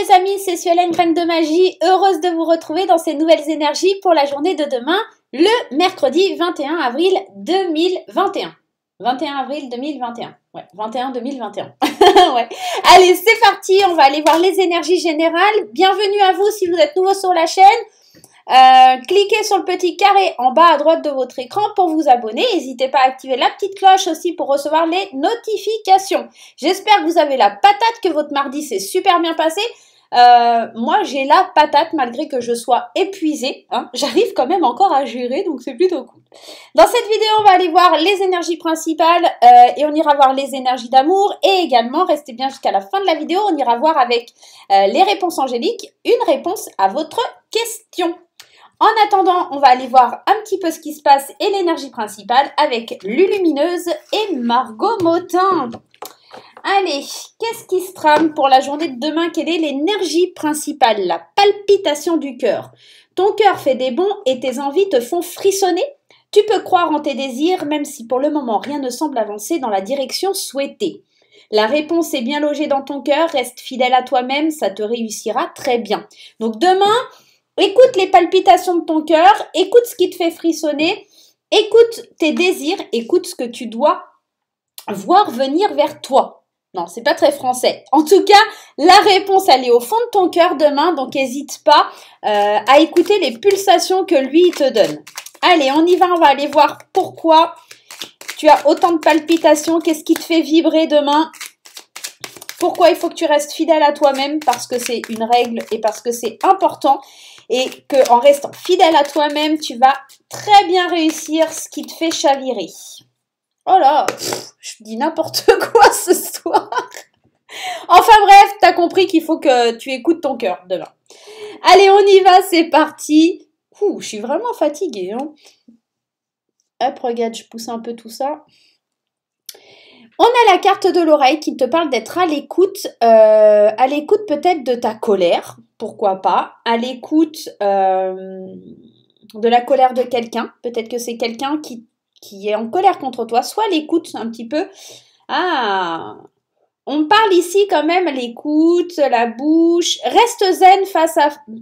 les amis, c'est Suelen, Graine de Magie, heureuse de vous retrouver dans ces nouvelles énergies pour la journée de demain, le mercredi 21 avril 2021. 21 avril 2021. Ouais, 21 2021. Ouais. Allez, c'est parti, on va aller voir les énergies générales. Bienvenue à vous si vous êtes nouveau sur la chaîne. Cliquez sur le petit carré en bas à droite de votre écran pour vous abonner. N'hésitez pas à activer la petite cloche aussi pour recevoir les notifications. J'espère que vous avez la patate, que votre mardi s'est super bien passé. Moi, j'ai la patate malgré que je sois épuisée. Hein. J'arrive quand même encore à gérer, donc c'est plutôt cool. Dans cette vidéo, on va aller voir les énergies principales et on ira voir les énergies d'amour. Et également, restez bien jusqu'à la fin de la vidéo, on ira voir avec les réponses angéliques une réponse à votre question. En attendant, on va aller voir un petit peu ce qui se passe et l'énergie principale avec Lulumineuse et Margot Motin. Allez, qu'est-ce qui se trame pour la journée de demain? Quelle est l'énergie principale? La palpitation du cœur. Ton cœur fait des bonds et tes envies te font frissonner. Tu peux croire en tes désirs, même si pour le moment rien ne semble avancer dans la direction souhaitée. La réponse est bien logée dans ton cœur, reste fidèle à toi-même, ça te réussira très bien. Donc demain, écoute les palpitations de ton cœur, écoute ce qui te fait frissonner, écoute tes désirs, écoute ce que tu dois voir venir vers toi. Non, c'est pas très français. En tout cas, la réponse, elle est au fond de ton cœur demain, donc n'hésite pas à écouter les pulsations que lui, il te donne. Allez, on y va, on va aller voir pourquoi tu as autant de palpitations, qu'est-ce qui te fait vibrer demain. Pourquoi il faut que tu restes fidèle à toi-même, parce que c'est une règle et parce que c'est important. Et qu'en restant fidèle à toi-même, tu vas très bien réussir ce qui te fait chavirer. Oh là, je dis n'importe quoi ce soir. Enfin bref, t'as compris qu'il faut que tu écoutes ton cœur demain. Allez, on y va, c'est parti. Ouh, je suis vraiment fatiguée. Hein. Hop, regarde, je pousse un peu tout ça. On a la carte de l'oreille qui te parle d'être à l'écoute peut-être de ta colère, pourquoi pas, à l'écoute de la colère de quelqu'un, peut-être que c'est quelqu'un qui est en colère contre toi, soit l'écoute un petit peu. Ah, on parle ici quand même l'écoute, la bouche, reste zen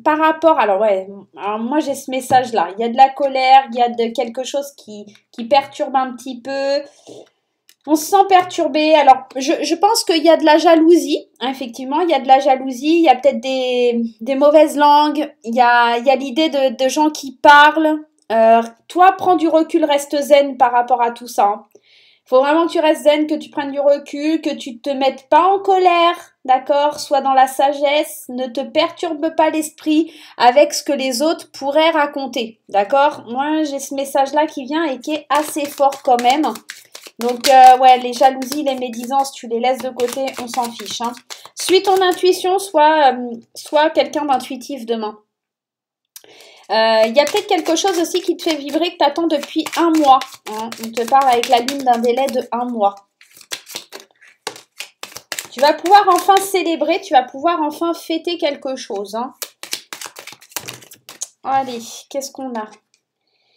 par rapport, alors ouais, alors moi j'ai ce message-là, il y a de la colère, il y a de quelque chose qui perturbe un petit peu. On se sent perturbé. Alors, je pense qu'il y a de la jalousie. Hein, effectivement, il y a de la jalousie. Il y a peut-être des mauvaises langues. Il y a l'idée de gens qui parlent. Toi, prends du recul, reste zen par rapport à tout ça. Hein. Faut vraiment que tu restes zen, que tu prennes du recul, que tu te mettes pas en colère, d'accord? Sois dans la sagesse. Ne te perturbe pas l'esprit avec ce que les autres pourraient raconter, d'accord? Moi, j'ai ce message-là qui vient et qui est assez fort quand même. Donc, ouais, les jalousies, les médisances, tu les laisses de côté, on s'en fiche. Hein. Suis ton intuition, sois quelqu'un d'intuitif demain. Il y a peut-être quelque chose aussi qui te fait vibrer que tu attends depuis un mois. Hein. On te parle avec la lune d'un délai de 1 mois. Tu vas pouvoir enfin célébrer, tu vas pouvoir enfin fêter quelque chose. Hein. Allez, qu'est-ce qu'on a ?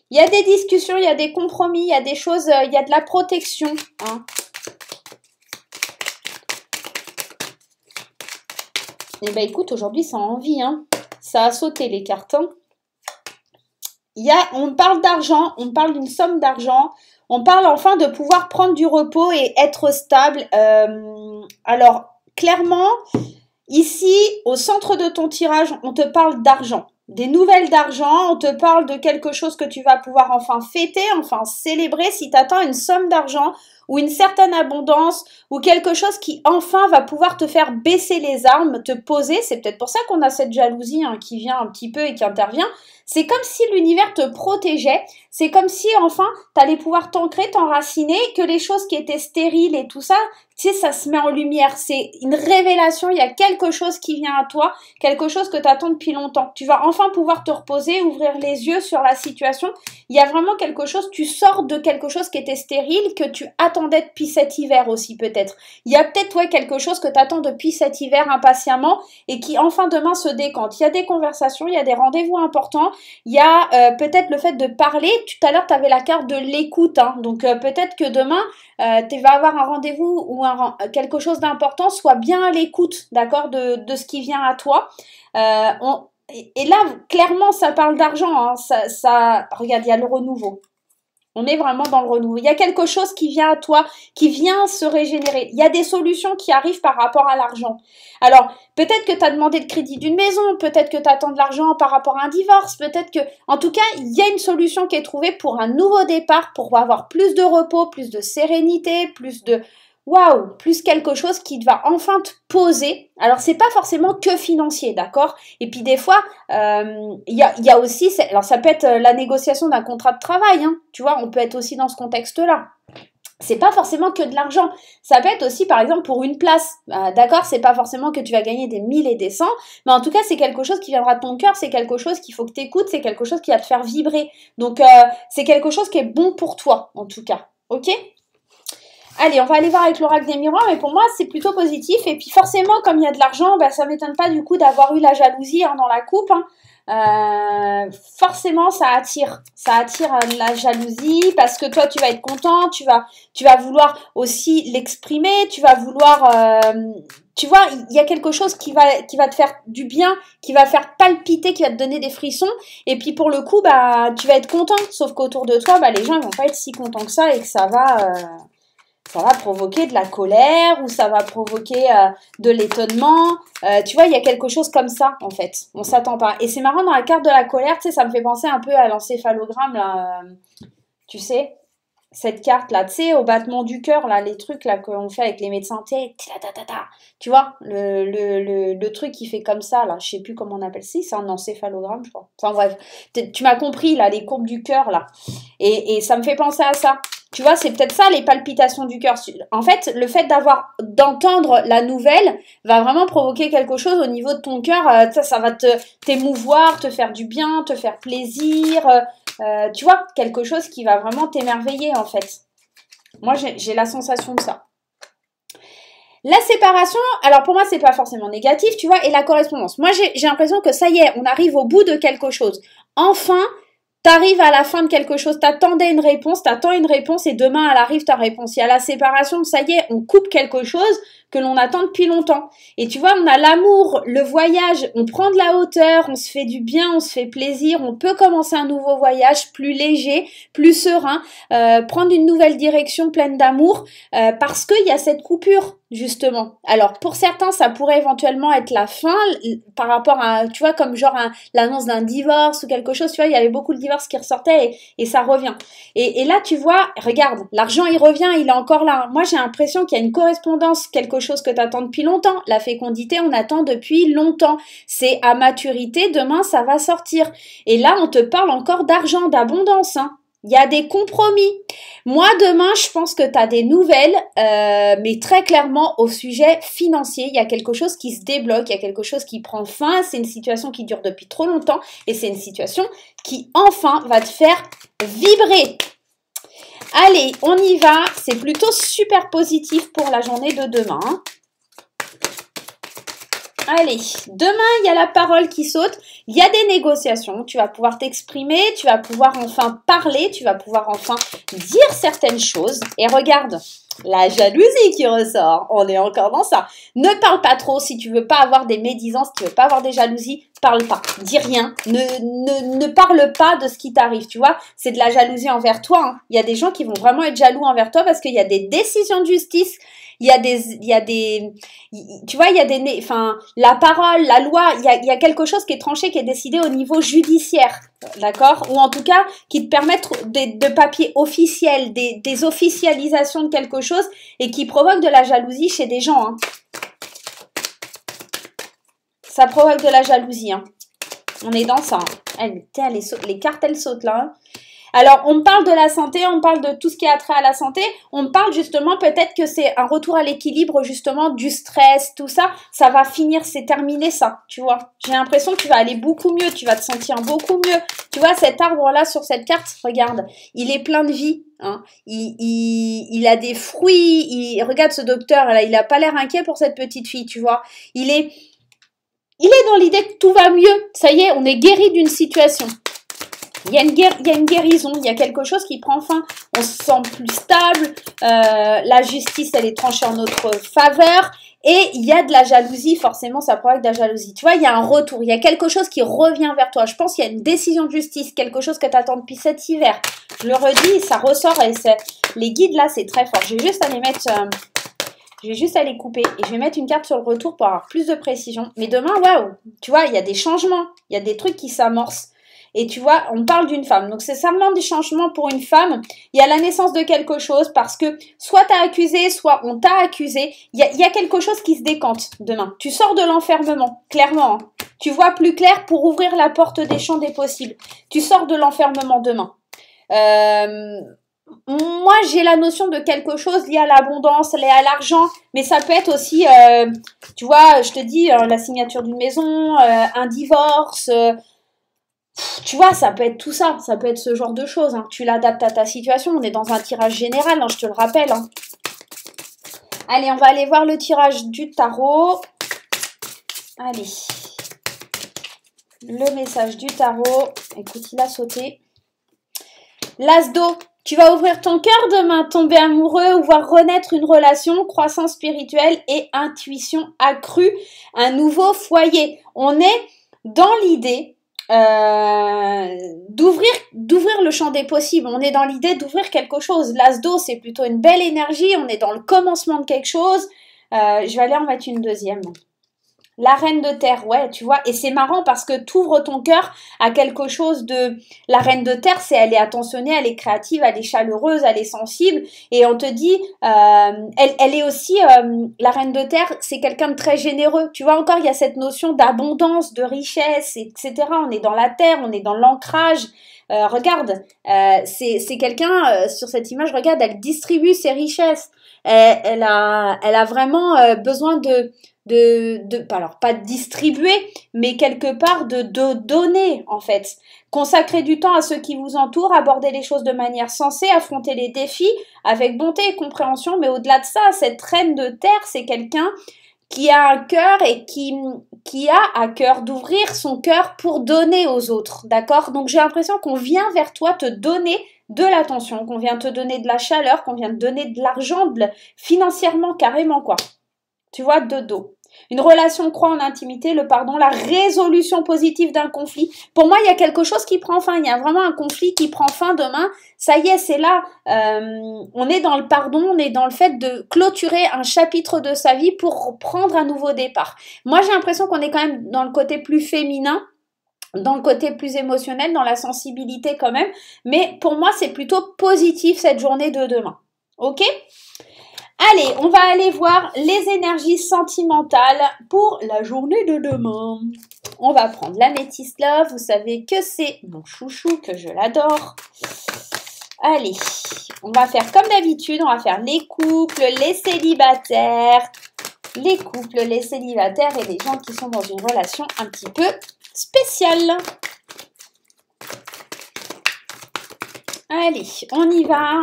Il y a des discussions, il y a des compromis, il y a des choses, il y a de la protection. Hein. Eh bien, écoute, aujourd'hui, ça a envie. Hein. Ça a sauté les cartes. Hein. On parle d'argent, on parle d'une somme d'argent. On parle enfin de pouvoir prendre du repos et être stable. Alors, clairement, ici, au centre de ton tirage, on te parle d'argent. Des nouvelles d'argent, on te parle de quelque chose que tu vas pouvoir enfin fêter, enfin célébrer si tu attends une somme d'argent ou une certaine abondance ou quelque chose qui enfin va pouvoir te faire baisser les armes, te poser. C'est peut-être pour ça qu'on a cette jalousie hein, qui vient un petit peu et qui intervient. C'est comme si l'univers te protégeait, c'est comme si enfin tu allais pouvoir t'ancrer, t'enraciner, que les choses qui étaient stériles et tout ça, tu sais, ça se met en lumière, c'est une révélation, il y a quelque chose qui vient à toi, quelque chose que tu attends depuis longtemps. Tu vas enfin enfin pouvoir te reposer, ouvrir les yeux sur la situation. Il y a vraiment quelque chose, tu sors de quelque chose qui était stérile, que tu attendais depuis cet hiver aussi peut-être. Il y a peut-être quelque chose que tu attends depuis cet hiver impatiemment et qui enfin demain se décante. Il y a des conversations, il y a des rendez-vous importants, il y a peut-être le fait de parler. Tout à l'heure, tu avais la carte de l'écoute, hein, donc peut-être que demain, tu vas avoir un rendez-vous ou quelque chose d'important, sois bien à l'écoute, d'accord, de ce qui vient à toi. Et là, clairement, ça parle d'argent. Hein. Regarde, il y a le renouveau. On est vraiment dans le renouveau. Il y a quelque chose qui vient à toi, qui vient se régénérer. Il y a des solutions qui arrivent par rapport à l'argent. Alors, peut-être que tu as demandé le crédit d'une maison, peut-être que tu attends de l'argent par rapport à un divorce, peut-être que... En tout cas, il y a une solution qui est trouvée pour un nouveau départ, pour avoir plus de repos, plus de sérénité, plus de... Waouh, plus quelque chose qui va enfin te poser. Alors, c'est pas forcément que financier, d'accord? Et puis, des fois, il y a aussi... Alors, ça peut être la négociation d'un contrat de travail, hein, tu vois, on peut être aussi dans ce contexte-là. C'est pas forcément que de l'argent. Ça peut être aussi, par exemple, pour une place. D'accord, c'est pas forcément que tu vas gagner des 1000 et des 100, mais en tout cas, c'est quelque chose qui viendra de ton cœur, c'est quelque chose qu'il faut que tu écoutes, c'est quelque chose qui va te faire vibrer. Donc, c'est quelque chose qui est bon pour toi, en tout cas. Ok ? Allez, on va aller voir avec l'oracle des miroirs, mais pour moi, c'est plutôt positif. Et puis forcément, comme il y a de l'argent, bah, ça ne m'étonne pas du coup d'avoir eu la jalousie hein, dans la coupe. Hein. Forcément, ça attire la jalousie parce que toi, tu vas être content, tu vas vouloir aussi l'exprimer, tu vas vouloir... tu vois, il y a quelque chose qui va te faire du bien, qui va faire palpiter, qui va te donner des frissons. Et puis pour le coup, bah, tu vas être content. Sauf qu'autour de toi, bah, les gens ne vont pas être si contents que ça et que ça va provoquer de la colère ou ça va provoquer de l'étonnement. Tu vois, il y a quelque chose comme ça, en fait. On s'attend pas. Et c'est marrant, dans la carte de la colère, tu sais, ça me fait penser un peu à l'encéphalogramme, là. Tu sais, cette carte-là, tu sais, au battement du cœur, là, les trucs là qu'on fait avec les médecins, tu vois, le truc qui fait comme ça, là, je sais plus comment on appelle ça, c'est un encéphalogramme, je crois. Enfin bref, tu m'as compris, là, les courbes du cœur, là. Et ça me fait penser à ça. Tu vois, c'est peut-être ça les palpitations du cœur. En fait, le fait d'entendre la nouvelle va vraiment provoquer quelque chose au niveau de ton cœur. Ça va t'émouvoir, te faire du bien, te faire plaisir. Tu vois, quelque chose qui va vraiment t'émerveiller en fait. Moi, j'ai la sensation de ça. La séparation, alors pour moi, c'est pas forcément négatif, tu vois, et la correspondance. Moi, j'ai l'impression que ça y est, on arrive au bout de quelque chose. Enfin, t'arrives à la fin de quelque chose, t'attends une réponse et demain elle arrive ta réponse. Il y a la séparation, ça y est, on coupe quelque chose que l'on attend depuis longtemps. Et tu vois, on a l'amour, le voyage, on prend de la hauteur, on se fait du bien, on se fait plaisir, on peut commencer un nouveau voyage plus léger, plus serein, prendre une nouvelle direction pleine d'amour, parce qu'il y a cette coupure. Justement. Alors, pour certains, ça pourrait éventuellement être la fin par rapport à, tu vois, comme genre l'annonce d'un divorce ou quelque chose, tu vois, il y avait beaucoup de divorces qui ressortaient et ça revient. Et là, tu vois, regarde, l'argent, il revient, il est encore là. Moi, j'ai l'impression qu'il y a une correspondance, quelque chose que tu attends depuis longtemps. La fécondité, on attend depuis longtemps. C'est à maturité, demain, ça va sortir. Et là, on te parle encore d'argent, d'abondance, hein. Il y a des compromis. Moi, demain, je pense que tu as des nouvelles, mais très clairement, au sujet financier, il y a quelque chose qui se débloque, il y a quelque chose qui prend fin. C'est une situation qui dure depuis trop longtemps et c'est une situation qui, enfin, va te faire vibrer. Allez, on y va. C'est plutôt super positif pour la journée de demain. Allez, demain, il y a la parole qui saute, il y a des négociations, tu vas pouvoir t'exprimer, tu vas pouvoir enfin parler, tu vas pouvoir enfin dire certaines choses. Et regarde, la jalousie qui ressort, on est encore dans ça. Ne parle pas trop si tu veux pas avoir des médisances, si tu veux pas avoir des jalousies, parle pas, dis rien, ne parle pas de ce qui t'arrive, tu vois. C'est de la jalousie envers toi, hein. Il y a des gens qui vont vraiment être jaloux envers toi parce qu'il y a des décisions de justice. Tu vois, la parole, la loi, il y a quelque chose qui est tranché, qui est décidé au niveau judiciaire, d'accord? Ou en tout cas, qui te permettent de papiers officiels, des officialisations de quelque chose et qui provoquent de la jalousie chez des gens, hein. Ça provoque de la jalousie, hein. On est dans ça, hein. Les cartes, elles sautent là, hein. Alors, on parle de la santé, on parle de tout ce qui a trait à la santé, on parle justement peut-être que c'est un retour à l'équilibre justement du stress, tout ça, ça va finir, c'est terminé ça, tu vois. J'ai l'impression que tu vas aller beaucoup mieux, tu vas te sentir beaucoup mieux. Tu vois, cet arbre-là sur cette carte, regarde, il est plein de vie, hein. Il a des fruits, regarde ce docteur, là, il a pas l'air inquiet pour cette petite fille, tu vois. Il est dans l'idée que tout va mieux, ça y est, on est guéri d'une situation. Il y a une guérison, il y a quelque chose qui prend fin, on se sent plus stable, la justice elle est tranchée en notre faveur et il y a de la jalousie, forcément ça provoque de la jalousie. Tu vois, il y a un retour, il y a quelque chose qui revient vers toi. Je pense qu'il y a une décision de justice, quelque chose que tu attends depuis cet hiver. Je le redis, ça ressort et les guides là c'est très fort. Je vais juste aller mettre... je vais juste aller couper et je vais mettre une carte sur le retour pour avoir plus de précision. Mais demain, waouh, tu vois, il y a des changements, il y a des trucs qui s'amorcent. Et tu vois, on parle d'une femme. Donc, c'est simplement des changements pour une femme. Il y a la naissance de quelque chose parce que soit tu as accusé, soit on t'a accusé. Il y a quelque chose qui se décante demain. Tu sors de l'enfermement, clairement. Hein. Tu vois plus clair pour ouvrir la porte des champs des possibles. Tu sors de l'enfermement demain. Moi, j'ai la notion de quelque chose lié à l'abondance, lié à l'argent, mais ça peut être aussi, tu vois, je te dis, la signature d'une maison, un divorce... tu vois, ça peut être tout ça, ça peut être ce genre de choses. Hein. Tu l'adaptes à ta situation, on est dans un tirage général, hein, je te le rappelle. Hein. Allez, on va aller voir le tirage du tarot. Allez, le message du tarot. Écoute, il a sauté. L'as d'eau, tu vas ouvrir ton cœur demain, tomber amoureux ou voir renaître une relation, croissance spirituelle et intuition accrue, un nouveau foyer. On est dans l'idée... d'ouvrir le champ des possibles, on est dans l'idée d'ouvrir quelque chose. L'as d'eau c'est plutôt une belle énergie, on est dans le commencement de quelque chose. Je vais aller en mettre une deuxième. La reine de terre, ouais, tu vois, et c'est marrant parce que tu ouvres ton cœur à quelque chose de... La reine de terre, elle est attentionnée, elle est créative, elle est chaleureuse, elle est sensible, et on te dit, elle est aussi, la reine de terre, c'est quelqu'un de très généreux, tu vois, encore, il y a cette notion d'abondance, de richesse, etc., on est dans la terre, on est dans l'ancrage, regarde, c'est quelqu'un, sur cette image, regarde, elle distribue ses richesses, elle a vraiment besoin alors pas de distribuer, mais quelque part de donner en fait. Consacrer du temps à ceux qui vous entourent, aborder les choses de manière sensée, affronter les défis avec bonté et compréhension, mais au-delà de ça, cette reine de terre, c'est quelqu'un qui a un cœur et qui a à cœur d'ouvrir son cœur pour donner aux autres, d'accord? Donc j'ai l'impression qu'on vient vers toi te donner de l'attention, qu'on vient te donner de la chaleur, qu'on vient te donner de l'argent, financièrement carrément quoi. Tu vois, de dos. Une relation croit en intimité, le pardon, la résolution positive d'un conflit. Pour moi, il y a quelque chose qui prend fin. Il y a vraiment un conflit qui prend fin demain. Ça y est, c'est là. On est dans le pardon, on est dans le fait de clôturer un chapitre de sa vie pour prendre un nouveau départ. Moi, j'ai l'impression qu'on est quand même dans le côté plus féminin, dans le côté plus émotionnel, dans la sensibilité quand même. Mais pour moi, c'est plutôt positif cette journée de demain. Ok ? Allez, on va aller voir les énergies sentimentales pour la journée de demain. On va prendre l'améthyste love. Vous savez que c'est mon chouchou, que je l'adore. Allez, on va faire comme d'habitude. On va faire les couples, les célibataires. Les couples, les célibataires et les gens qui sont dans une relation un petit peu spéciale. Allez, on y va.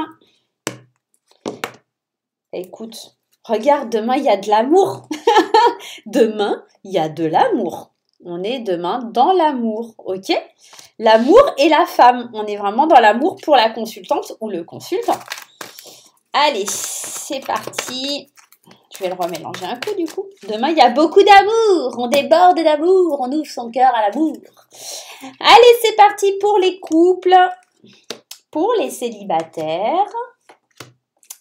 Écoute, regarde, demain, il y a de l'amour. Demain, il y a de l'amour. On est demain dans l'amour, ok? L'amour et la femme. On est vraiment dans l'amour pour la consultante ou le consultant. Allez, c'est parti. Je vais le remélanger un peu du coup. Demain, il y a beaucoup d'amour. On déborde d'amour. On ouvre son cœur à l'amour. Allez, c'est parti pour les couples. Pour les célibataires.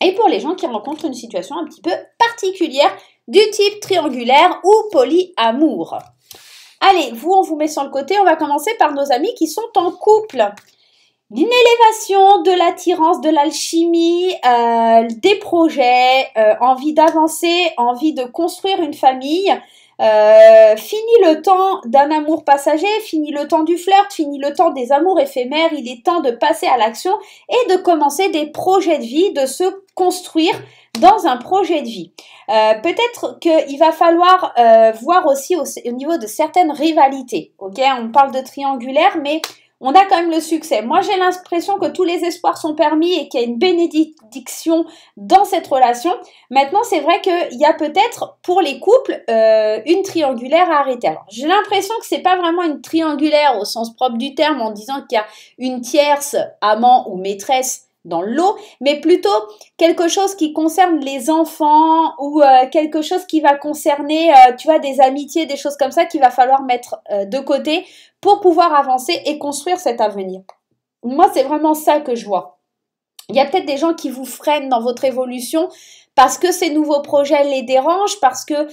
Et pour les gens qui rencontrent une situation un petit peu particulière du type triangulaire ou polyamour. Allez, vous, on vous met sur le côté. On va commencer par nos amis qui sont en couple. Une élévation, de l'attirance, de l'alchimie, des projets, envie d'avancer, envie de construire une famille. Fini le temps d'un amour passager, fini le temps du flirt, fini le temps des amours éphémères, il est temps de passer à l'action et de commencer des projets de vie, de se construire dans un projet de vie. Peut-être qu'il va falloir voir aussi au niveau de certaines rivalités, ok? On parle de triangulaire, mais on a quand même le succès. Moi, j'ai l'impression que tous les espoirs sont permis et qu'il y a une bénédiction dans cette relation. Maintenant, c'est vrai qu'il y a peut-être pour les couples une triangulaire à arrêter. Alors, j'ai l'impression que c'est pas vraiment une triangulaire au sens propre du terme en disant qu'il y a une tierce, amant ou maîtresse dans le lot, mais plutôt quelque chose qui concerne les enfants ou quelque chose qui va concerner, tu vois, des amitiés, des choses comme ça qu'il va falloir mettre de côté pour pouvoir avancer et construire cet avenir. Moi, c'est vraiment ça que je vois. Il y a peut-être des gens qui vous freinent dans votre évolution parce que ces nouveaux projets les dérangent, parce que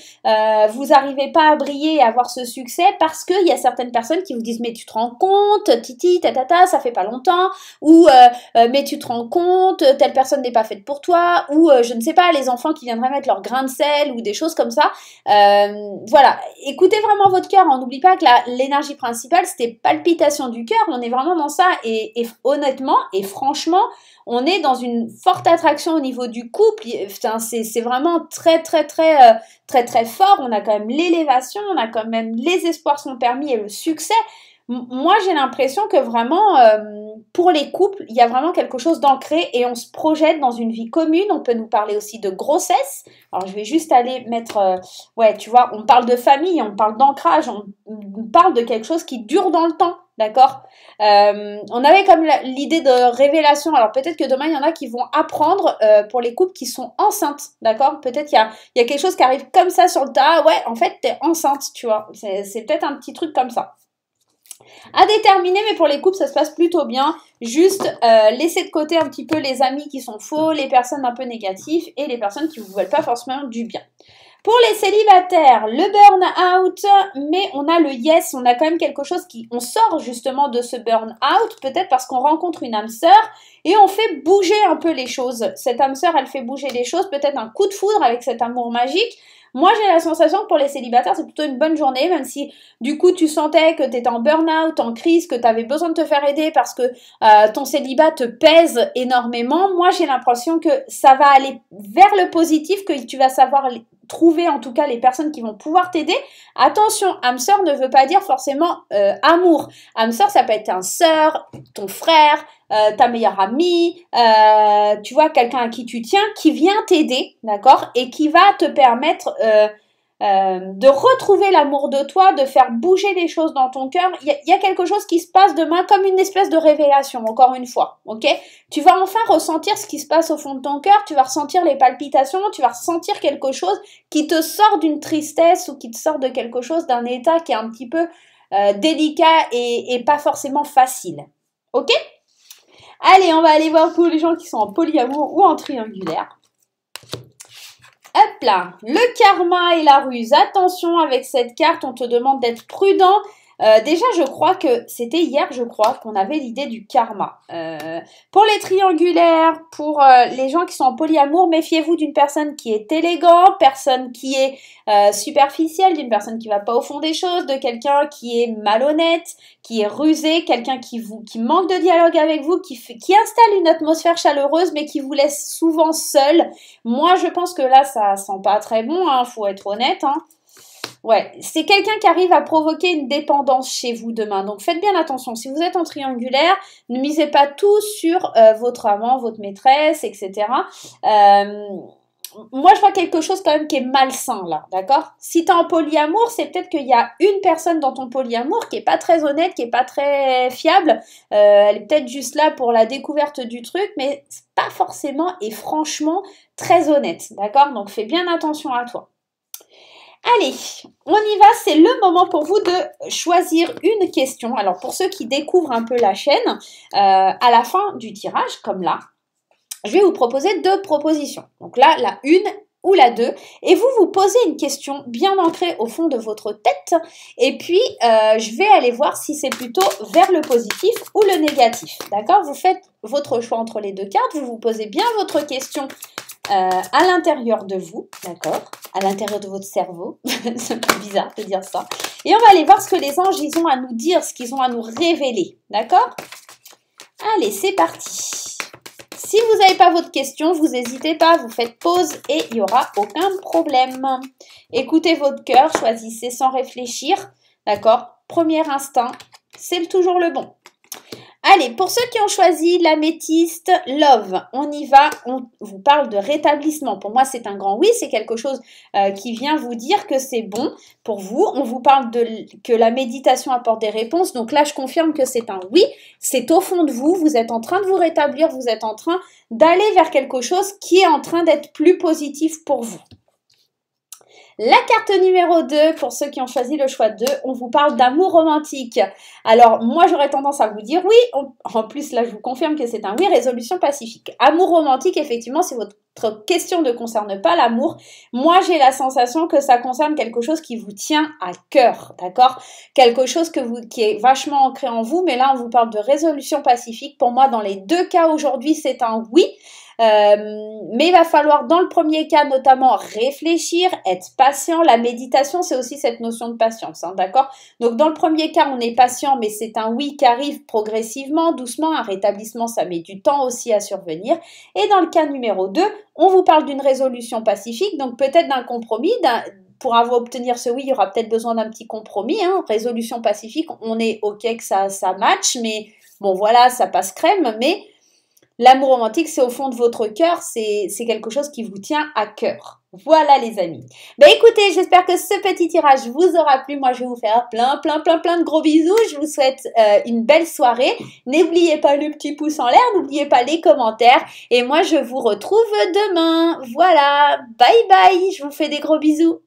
vous n'arrivez pas à briller et à avoir ce succès, parce qu'il y a certaines personnes qui vous disent « mais tu te rends compte, titi, tatata, ça fait pas longtemps » ou mais tu te rends compte, telle personne n'est pas faite pour toi » ou je ne sais pas, les enfants qui viendraient mettre leur grain de sel ou des choses comme ça. Voilà, écoutez vraiment votre cœur, on n'oublie pas que l'énergie principale, c'était palpitation du cœur, on est vraiment dans ça et honnêtement et franchement, on est dans une forte attraction au niveau du couple. Enfin, c'est vraiment très fort. On a quand même l'élévation, on a quand même les espoirs sont permis et le succès. Moi, j'ai l'impression que vraiment, pour les couples, il y a vraiment quelque chose d'ancré et on se projette dans une vie commune. On peut nous parler aussi de grossesse. Alors, je vais juste aller mettre... ouais, tu vois, on parle de famille, on parle d'ancrage, on parle de quelque chose qui dure dans le temps. D'accord. On avait comme l'idée de révélation. Alors peut-être que demain il y en a qui vont apprendre pour les couples qui sont enceintes. D'accord. Peut-être qu'il y a quelque chose qui arrive comme ça sur le tas. Ouais, en fait t'es enceinte, tu vois. C'est peut-être un petit truc comme ça. À déterminer, mais pour les couples ça se passe plutôt bien. Juste laissez de côté un petit peu les amis qui sont faux, les personnes un peu négatives et les personnes qui vous veulent pas forcément du bien. Pour les célibataires, le burn-out, mais on a le yes, on a quand même quelque chose on sort justement de ce burn-out, peut-être parce qu'on rencontre une âme sœur et on fait bouger un peu les choses. Cette âme sœur, elle fait bouger les choses, peut-être un coup de foudre avec cet amour magique. Moi, j'ai la sensation que pour les célibataires, c'est plutôt une bonne journée, même si du coup, tu sentais que tu étais en burn-out, en crise, que tu avais besoin de te faire aider parce que ton célibat te pèse énormément. Moi, j'ai l'impression que ça va aller vers le positif, que tu vas savoir trouver en tout cas les personnes qui vont pouvoir t'aider. Attention, âme sœur ne veut pas dire forcément amour. Âme sœur, ça peut être un sœur, ton frère, ta meilleure amie, tu vois, quelqu'un à qui tu tiens, qui vient t'aider, d'accord, et qui va te permettre de retrouver l'amour de toi, de faire bouger les choses dans ton cœur. Il y a quelque chose qui se passe demain comme une espèce de révélation, encore une fois, ok? Tu vas enfin ressentir ce qui se passe au fond de ton cœur, tu vas ressentir les palpitations, tu vas ressentir quelque chose qui te sort d'une tristesse ou qui te sort de quelque chose, d'un état qui est un petit peu délicat et pas forcément facile, ok? Allez, on va aller voir pour les gens qui sont en polyamour ou en triangulaire. Hop là, le karma et la ruse. Attention avec cette carte, on te demande d'être prudent. Déjà, je crois que c'était hier, je crois, qu'on avait l'idée du karma. Pour les triangulaires, pour les gens qui sont en polyamour, méfiez-vous d'une personne qui est élégante, personne qui est superficielle, d'une personne qui va pas au fond des choses, de quelqu'un qui est malhonnête, qui est rusé, quelqu'un qui manque de dialogue avec vous, qui installe une atmosphère chaleureuse, mais qui vous laisse souvent seul. Moi, je pense que là, ça sent pas très bon, hein, faut être honnête, hein. Ouais, c'est quelqu'un qui arrive à provoquer une dépendance chez vous demain. Donc faites bien attention. Si vous êtes en triangulaire, ne misez pas tout sur votre amant, votre maîtresse, etc. Moi, je vois quelque chose quand même qui est malsain là, d'accord? Si tu es en polyamour, c'est peut-être qu'il y a une personne dans ton polyamour qui est pas très honnête, qui est pas très fiable. Elle est peut-être juste là pour la découverte du truc, mais c'est pas forcément et franchement très honnête, d'accord? Donc fais bien attention à toi. Allez, on y va, c'est le moment pour vous de choisir une question. Alors pour ceux qui découvrent un peu la chaîne, à la fin du tirage, comme là, je vais vous proposer deux propositions. Donc là, la une ou la 2, et vous posez une question bien ancrée au fond de votre tête, et puis je vais aller voir si c'est plutôt vers le positif ou le négatif, d'accord? Vous faites votre choix entre les deux cartes, vous posez bien votre question à l'intérieur de vous, d'accord? À l'intérieur de votre cerveau, c'est un peu bizarre de dire ça, et on va aller voir ce que les anges ils ont à nous dire, ce qu'ils ont à nous révéler, d'accord? Allez, c'est parti. Si vous n'avez pas votre question, vous n'hésitez pas, vous faites pause et il n'y aura aucun problème. Écoutez votre cœur, choisissez sans réfléchir, d'accord? Premier instinct, c'est toujours le bon. Allez, pour ceux qui ont choisi l'améthyste Love, on y va, on vous parle de rétablissement. Pour moi, c'est un grand oui, c'est quelque chose qui vient vous dire que c'est bon pour vous. On vous parle que la méditation apporte des réponses. Donc là, je confirme que c'est un oui. C'est au fond de vous, vous êtes en train de vous rétablir, vous êtes en train d'aller vers quelque chose qui est en train d'être plus positif pour vous. La carte numéro 2, pour ceux qui ont choisi le choix 2, on vous parle d'amour romantique. Alors, moi, j'aurais tendance à vous dire oui. En plus, là, je vous confirme que c'est un oui, résolution pacifique. Amour romantique, effectivement, si votre question ne concerne pas l'amour, moi, j'ai la sensation que ça concerne quelque chose qui vous tient à cœur, d'accord? Quelque chose qui est vachement ancré en vous, mais là, on vous parle de résolution pacifique. Pour moi, dans les deux cas aujourd'hui, c'est un oui. Mais il va falloir dans le premier cas notamment réfléchir, être patient. La méditation, c'est aussi cette notion de patience, hein, d'accord? Donc dans le premier cas, on est patient, mais c'est un oui qui arrive progressivement, doucement. Un rétablissement, ça met du temps aussi à survenir. Et dans le cas numéro 2, on vous parle d'une résolution pacifique, donc peut-être d'un compromis, pour obtenir ce oui, il y aura peut-être besoin d'un petit compromis, hein. Résolution pacifique, on est OK que ça match, mais bon voilà, ça passe crème, mais l'amour romantique, c'est au fond de votre cœur, c'est quelque chose qui vous tient à cœur. Voilà les amis. Ben écoutez, j'espère que ce petit tirage vous aura plu. Moi, je vais vous faire plein de gros bisous. Je vous souhaite une belle soirée. N'oubliez pas le petit pouce en l'air, n'oubliez pas les commentaires. Et moi, je vous retrouve demain. Voilà, bye bye, je vous fais des gros bisous.